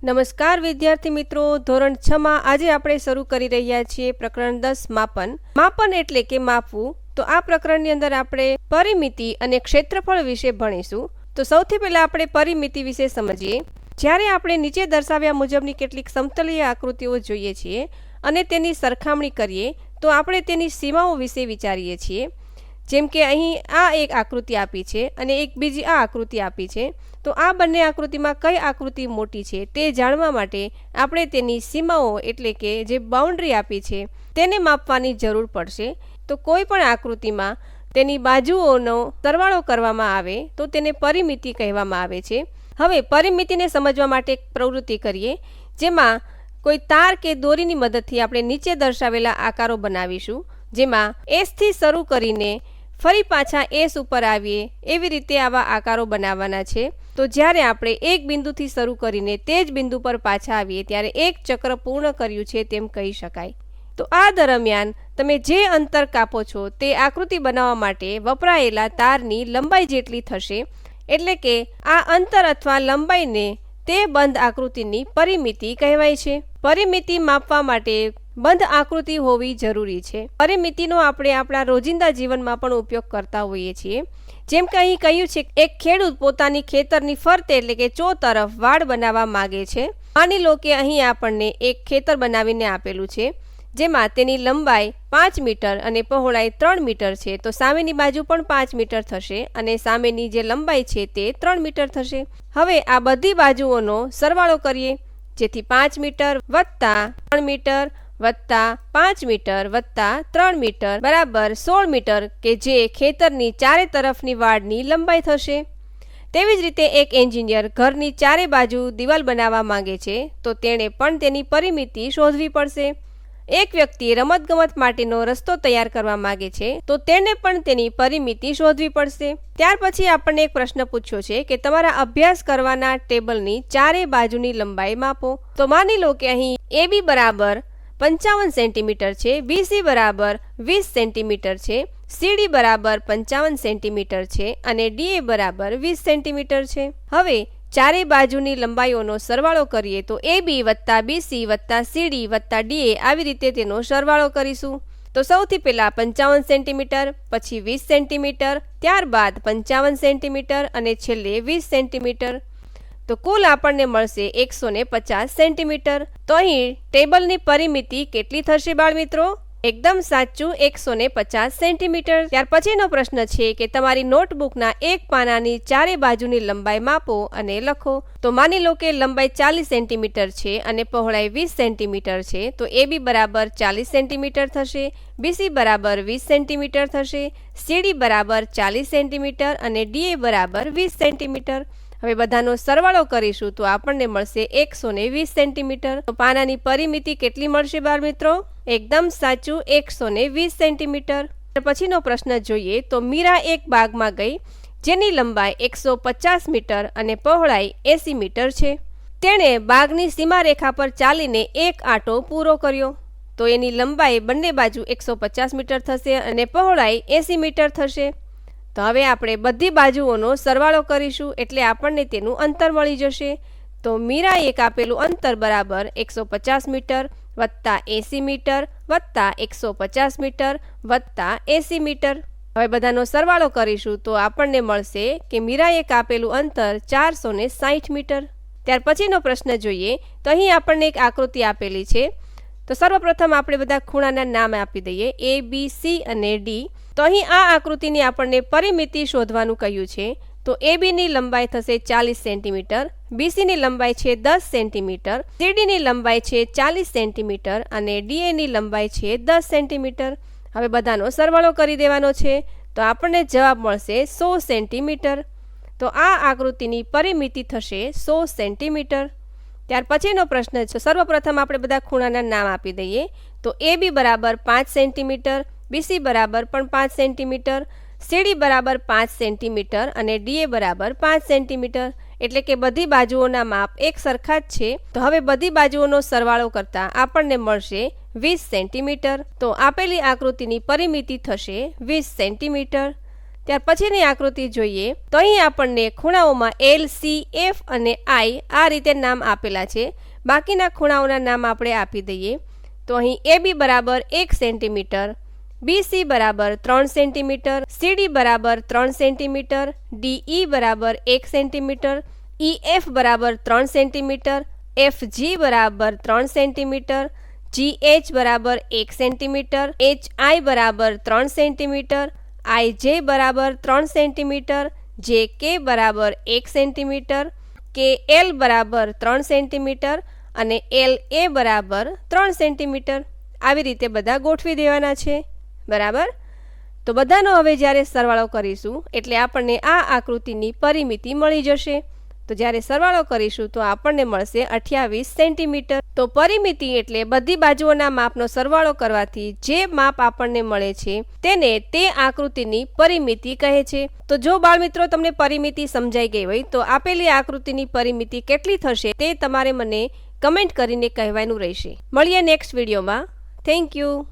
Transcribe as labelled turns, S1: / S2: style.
S1: નમસ્કાર વિદ્યાર્થી મિત્રો, ધોરણ 6 માં આજે આપણે શરૂ કરી રહ્યા છીએ પ્રકરણ 10 માપન. માપન એટલે કે માપવું. તો આ પ્રકરણની અંદર આપણે પરિમિતિ અને ક્ષેત્રફળ વિશે ભણીશું. તો સૌથી પહેલા આપણે પરિમિતિ વિશે સમજીએ. જ્યારે આપણે નીચે દર્શાવ્યા મુજબની કેટલીક સમતલીય આકૃતિઓ જોઈએ છીએ અને તેની સરખામણી કરીએ તો આપણે તેની સીમાઓ વિશે વિચારીએ છીએ. જેમ કે અહીં આ એક આકૃતિ આપી છે અને એક બીજી આ આકૃતિ આપી છે. તો આ બંને આકૃતિમાં કઈ આકૃતિ મોટી છે તે જાણવા માટે આપણે તેની સીમાઓ એટલે કે જે બાઉન્ડ્રી આપી છે તેને માપવાની જરૂર પડશે. તો કોઈ પણ આકૃતિમાં તેની બાજુઓનો સરવાળો કરવામાં આવે તો તેને પરિમિતિ કહેવામાં આવે છે. હવે પરિમિતિને સમજવા માટે એક પ્રવૃત્તિ કરીએ, જેમાં કોઈ તાર કે દોરીની મદદથી આપણે નીચે દર્શાવેલા આકારો બનાવીશું. જેમાં એસ થી શરૂ કરીને ફરી પાછા એસ ઉપર આવીએ એવી રીતે આવા આકારો બનાવવાના છે. તો જ્યારે આપણે એક બિંદુથી શરૂ કરીને તે જ બિંદુ પર પાછા આવીએ ત્યારે એક ચક્ર પૂર્ણ કર્યું છે તેમ કહી શકાય. તો આ દરમિયાન તમે જે અંતર કાપો છો તે આકૃતિ બનાવવા માટે વપરાયેલા તારની લંબાઈ જેટલી થશે. એટલે કે આ અંતર અથવા લંબાઈને તે બંધ આકૃતિની પરિમિતિ કહેવાય છે. પરિમિતિ માપવા માટે બંધ આકૃતિ હોવી જરૂરી છે. પરિમિતિનો આપણે આપણા રોજિંદા જીવનમાં પણ ઉપયોગ કરતા હોઈએ છીએ. જેમ કે અહીં કહ્યું છે, એક ખેડૂત પોતાની ખેતરની ફરતે એટલે કે ચો તરફ વાડ બનાવવા માંગે છે. માની લો કે અહીં આપણને એક ખેતર બનાવીને આપેલું છે, જેમાં તેની લંબાઈ 5 મીટર અને પહોળાઈ 3 મીટર છે. તો સામેની બાજુ પણ 5 મીટર થશે અને સામેની જે લંબાઈ છે તે 3 મીટર થશે. હવે આ બધી બાજુઓનો સરવાળો કરીએ, જેથી 5 મીટર વત્તા 3 મીટર વત્તા 5 મીટર વત્તા 3 મીટર બરાબર 16 મીટર, કે જે ખેતરની ચારે તરફની વાડની લંબાઈ થશે. તેવી જ રીતે એક એન્જિનિયર ઘરની ચારે બાજુ દિવાલ બનાવવા માંગે છે, તો તેણે પણ તેની પરિમિતિ શોધવી પડશે. એક વ્યક્તિ રમતગમત માટેનો રસ્તો તૈયાર કરવા માંગે છે, તો તેને પણ તેની પરિમિતિ શોધવી પડશે. ત્યાર પછી આપણને એક પ્રશ્ન પૂછ્યો છે કે તમારા અભ્યાસ કરવાના ટેબલની ચારે બાજુની લંબાઈ માપો. તો માની લો કે અહીં AB બરાબર 55 સેન્ટીમીટર છે, BC બરાબર 20 સેન્ટીમીટર છે, CD બરાબર 55 સેન્ટીમીટર છે અને DA બરાબર 20 સેન્ટીમીટર છે. હવે ચારે બાજુની લંબાઈઓનો સરવાળો કરીએ તો AB વત્તા BC વત્તા CD વત્તા DA આવી રીતે તેનો સરવાળો કરીશું. તો સૌથી પહેલા 55 સેન્ટીમીટર, પછી 20 સેન્ટીમીટર, ત્યારબાદ 55 સેન્ટીમીટર અને છેલ્લે 20 સેન્ટીમીટર. તો કુલ આપણને મળશે 150 સેન્ટીમીટર. તો અહીં ટેબલની પરિમિતિ કેટલી થશે બાળ મિત્રો? એકદમ સાચું, 150 સેન્ટીમીટર. ત્યાર પછીનો પ્રશ્ન છે કે તમારી નોટબુકના એક પાનાની ચારે બાજુની લંબાઈ માપો અને લખો. તો માની લો કે લંબાઈ 40 સેન્ટીમીટર છે અને પહોળાઈ 20 સેન્ટીમીટર છે. તો AB બરાબર 40 સેન્ટીમીટર થશે, BC બરાબર 20 સેન્ટીમીટર થશે, CD બરાબર 40 સેન્ટીમીટર અને DA બરાબર 20 સેન્ટીમીટર. હવે બધાનો સરવાળો કરીશું તો આપણને મળશે 120 સેન્ટીમીટર. તો પાનાની પરિમિતિ કેટલી મળશે બાળ મિત્રો? એકદમ સાચું, 120 સેન્ટીમીટર. પછીનો પ્રશ્ન જોઈએ તો મીરા એક બાગમાં ગઈ, જેની લંબાઈ 150 મીટર અને પહોળાઈ 80 મીટર છે. તેણે બાગની સીમારેખા પર ચાલીને એક આંટો પૂરો કર્યો. તો એની લંબાઈ બંને બાજુ 150 મીટર થશે અને પહોળાઈ 80 મીટર થશે. તો હવે આપણે બધી બાજુઓનો સરવાળો કરીશું એટલે આપણને તેનું અંતર મળી જશે. તો મીરાએ એક આપેલું અંતર બરાબર 150 મીટર વત્તા 80 મીટર વત્તા 150 મીટર વત્તા 80 મીટર. હવે બધાનો સરવાળો કરીશું તો આપણને મળશે કે મીરાએ કાપેલું અંતર 460 મીટર. ત્યાર પછીનો પ્રશ્ન જોઈએ તો અહીં આપણને એક આકૃતિ આપેલી છે. તો સર્વપ્રથમ આપણે બધા ખૂણાના નામ આપી દઈએ, A, B, C અને D. તો અહીં આ આકૃતિની આપણને પરિમિતિ શોધવાનું કહ્યું છે. તો ABની લંબાઈ થશે 40 સેન્ટીમીટર, BCની લંબાઈ છે 10 સેન્ટીમીટર, CDની લંબાઈ છે 40 સેન્ટીમીટર અને DAની લંબાઈ છે 10 સેન્ટીમીટર. હવે બધાનો સરવાળો કરી દેવાનો છે તો આપણને જવાબ મળશે 100 સેન્ટીમીટર. તો આ આકૃતિની પરિમિતિ થશે 100 સેન્ટીમીટર. ત્યાર પછીનો પ્રશ્ન છે, સર્વપ્રથમ આપણે બધા ખૂણાના નામ આપી દઈએ. તો AB બરાબર 5 સેન્ટીમીટર, BC બરાબર પણ 5 સેન્ટીમીટર, CD બરાબર 5 સેન્ટીમીટર અને DA બરાબર 5 સેન્ટીમીટર. એટલે કે બધી બાજુઓના માપ એક સરખા જ છે. તો હવે બધી બાજુઓનો સરવાળો કરતા આપણને મળશે 20 સેન્ટીમીટર. તો આપેલી આકૃતિની પરિમિતિ થશે 20 સેન્ટીમીટર. ત્યાર પછીની આકૃતિ જોઈએ તો અહીં આપણને ખૂણાઓમાં એલ, સી, એફ અને આઈ આ રીતે નામ આપેલા છે. બાકીના ખૂણાઓના નામ આપણે આપી દઈએ. તો અહીં AB બરાબર 1 સેન્ટીમીટર, BC બરાબર 3 સેન્ટીમીટર, CD બરાબર 3 સેન્ટીમીટર, DE બરાબર 1 સેન્ટીમીટર, EF બરાબર 3 સેન્ટીમીટર, FG બરાબર 3 સેન્ટીમીટર, GH બરાબર 1 સેન્ટીમીટર, HI બરાબર 3 સેન્ટીમીટર, IJ બરાબર 3 સેન્ટીમીટર, JK બરાબર 1 સેન્ટીમીટર, KL બરાબર 3 સેન્ટીમીટર અને LA બરાબર 3 સેન્ટીમીટર. આવી રીતે બધા ગોઠવી દેવાના છે. બરાબર. તો બધાનો હવે જ્યારે સરવાળો કરીશું એટલે આપણને આ આકૃતિની પરિમિતિ મળી જશે. તો જ્યારે સરવાળો કરીશું તો આપણને મળશે 28 સેન્ટીમીટર. તો પરિમિતિ એટલે બધી બાજુઓના માપનો સરવાળો કરવાથી જે માપ આપણને મળે છે તેને તે આકૃતિની પરિમિતિ કહે છે. તો જો બાળમિત્રો તમને પરિમિતિ સમજાઈ ગઈ હોય તો આપેલી આકૃતિની પરિમિતિ કેટલી થશે તે તમારે મને કમેન્ટ કરીને કહેવાનું રહેશે. મળીએ નેક્સ્ટ વિડીયોમાં. Thank you.